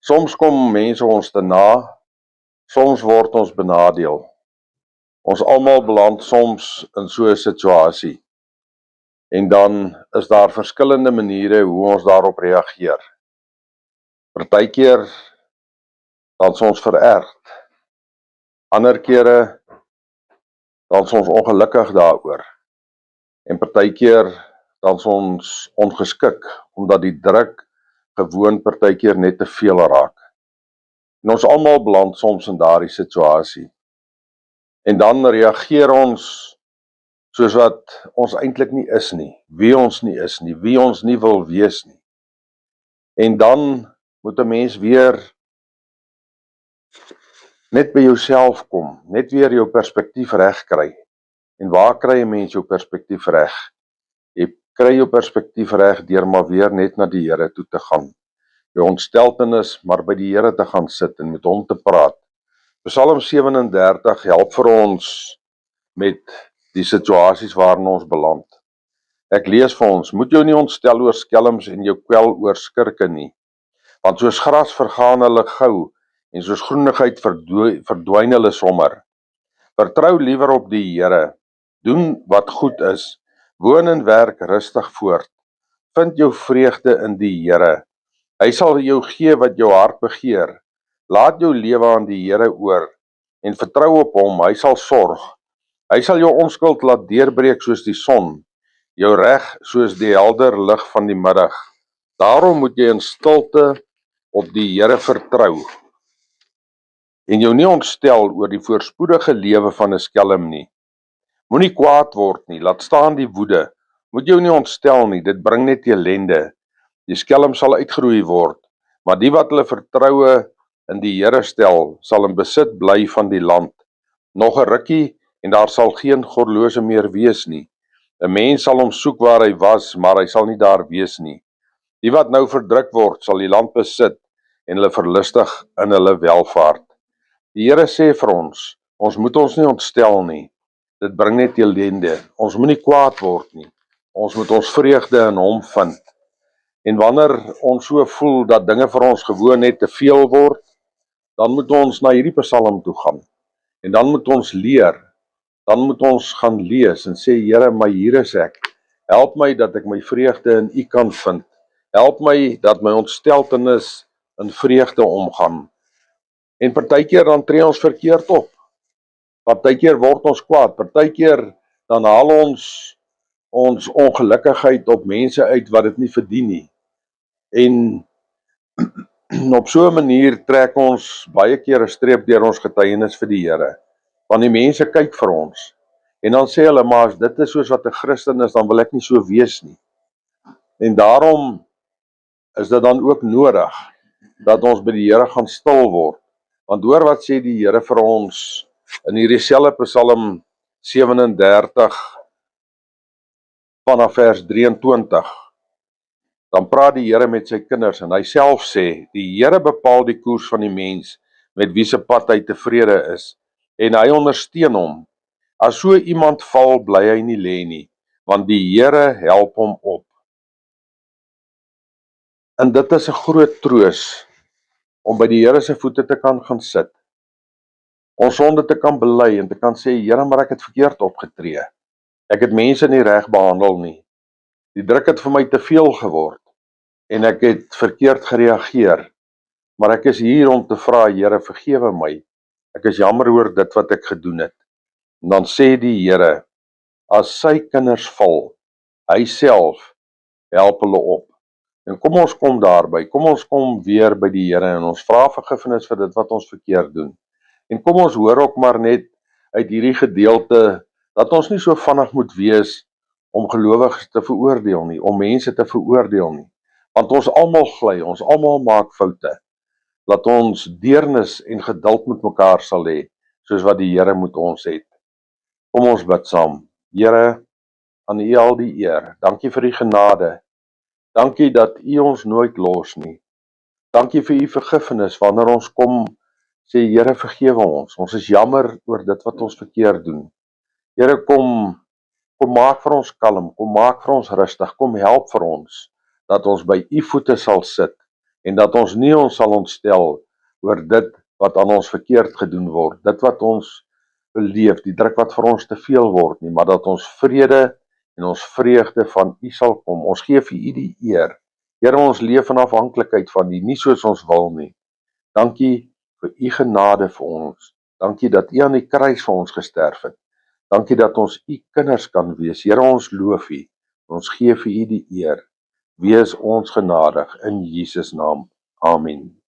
Soms kom mense ons te na, soms word ons benadeel. Ons almal beland soms in so 'n situasie. En dan is daar verskillende maniere hoe ons daarop reageer. Partykeer dan is ons verergd. Ander kere dan is ons ongelukkig daaroor. En partykeer dan is ons ongeskik omdat die druk gewoon partykeer net te veel raak. En ons almal beland soms in daardie situasie. En dan reageer ons soos wat ons eintlik nie is nie, wie ons nie is nie, wie ons nie wil wees nie. En dan moet 'n mens weer net by jouself kom, net weer jou perspektief reg kry. En waar kry 'n mens jou perspektief reg? Jy kry jou perspektief reg deur maar weer net na die Here toe te gaan. Jou ontsteltenis maar by die Here te gaan sit en met hom te praat. Psalm 37 help vir ons met die situasies waarin ons beland. Ek lees vir ons, moet jou nie ontstel oor skelms en jou kwel oor skurke nie, want soos gras vergaan hulle gou en soos groenigheid verdwyn hulle sommer. Vertrou liewer op die Here, doen wat goed is, woon en werk rustig voort. Vind jou vreugde in die Here. Hy sal jou gee wat jou hart begeer. Laat jou lewe aan die Here oor en vertrou op hom, hy sal sorg. Hy sal jou onskuld laat deurbreek soos die son, jou reg soos die helder lig van die middag. Daarom moet jy in stilte op die Here vertrou en jou nie ontstel oor die voorspoedige lewe van 'n skelm nie. Moenie kwaad word nie, laat staan die woede. Moet jou nie ontstel nie, dit bring net ellende. Die skelm sal uitgeroei word, maar die wat hulle vertroue in die Here stel, sal in besit bly van die land. Nog 'n rukkie en daar sal geen goddelose meer wees nie. 'n Mens sal hom soek waar hy was, maar hy sal nie daar wees nie. Die wat nou verdruk word, sal die land besit en hulle verlustig in hulle welvaart. Die Here sê vir ons moet ons nie ontstel nie. Dit bring net ellende. Ons moenie kwaad word nie. Ons moet ons vreugde in hom vind. En wanneer ons so voel dat dinge vir ons gewoon net te veel word, dan moet ons na hierdie Psalm toe gaan. En dan moet ons leer. Dan moet ons gaan lees en sê, Here, maar hier is ek. Help my dat ek my vreugde in U kan vind. Help my dat my ontsteltenis in vreugde omgaan. En partykeer dan tree ons verkeerd op. Partykeer word ons kwaad. Partykeer dan haal ons ongelukkigheid op mense uit wat dit nie verdien nie. En op so 'n manier trek ons baie keer 'n streep deur ons getuienis vir die Here. Want die mense kyk vir ons. En dan sê hulle, maar as dit is soos wat 'n Christen is, dan wil ek nie so wees nie. En daarom is dit dan ook nodig dat ons by die Here gaan stil word. Want hoor wat sê die Here vir ons in hierdie selfde Psalm 37 vanaf vers 23. Dan praat die Here met sy kinders en hy self sê, die Here bepaal die koers van die mens met wie se pad hy tevrede is en hy ondersteun hom. As so iemand val, bly hy nie lê nie, want die Here help hom op. En dit is 'n groot troos om by die Here se voete te kan gaan sit. Ons sonde te kan bely en te kan sê, Here, maar ek het verkeerd opgetree. Ek het mense nie reg behandel nie. Die druk het vir my te veel geword en ek het verkeerd gereageer. Maar ek is hier om te vra, Here, vergewe my. Ek is jammer oor dit wat ek gedoen het. En dan sê die Here, as sy kinders val, hy self help hulle op. En kom ons kom daarby, kom ons kom weer by die Here en ons vra vergifnis vir dit wat ons verkeerd doen. En kom ons hoor ook maar net uit hierdie gedeelte, dat ons nie so vinnig moet wees om gelowiges te veroordeel nie, om mense te veroordeel nie. Want ons almal gly, ons almal maak foute. Laat ons deernis en geduld met mekaar sal hê, soos wat die Here met ons het. Kom ons bid saam. Here, aan U al die eer. Dankie vir die genade. Dankie dat U ons nooit los nie. Dankie vir U vergifnis wanneer ons kom, sê Here, vergewe ons. Ons is jammer oor dit wat ons verkeerd doen. Here, kom maak vir ons kalm, kom maak vir ons rustig, kom help vir ons, dat ons by U voete sal sit en dat ons nie ons sal ontstel oor dit wat aan ons verkeerd gedoen word, dit wat ons beleef, die druk wat vir ons te veel word nie, maar dat ons vrede en ons vreugde van U sal kom. Ons gee vir U die eer. Here, ons leef in afhanklikheid van U, nie soos ons wil nie. Dankie vir U genade vir ons. Dankie dat U aan die kruis vir ons gesterf het. Dankie dat ons U kinders kan wees. Here, ons loof U. Ons gee vir U die eer. Wees ons genadig in Jesus naam. Amen.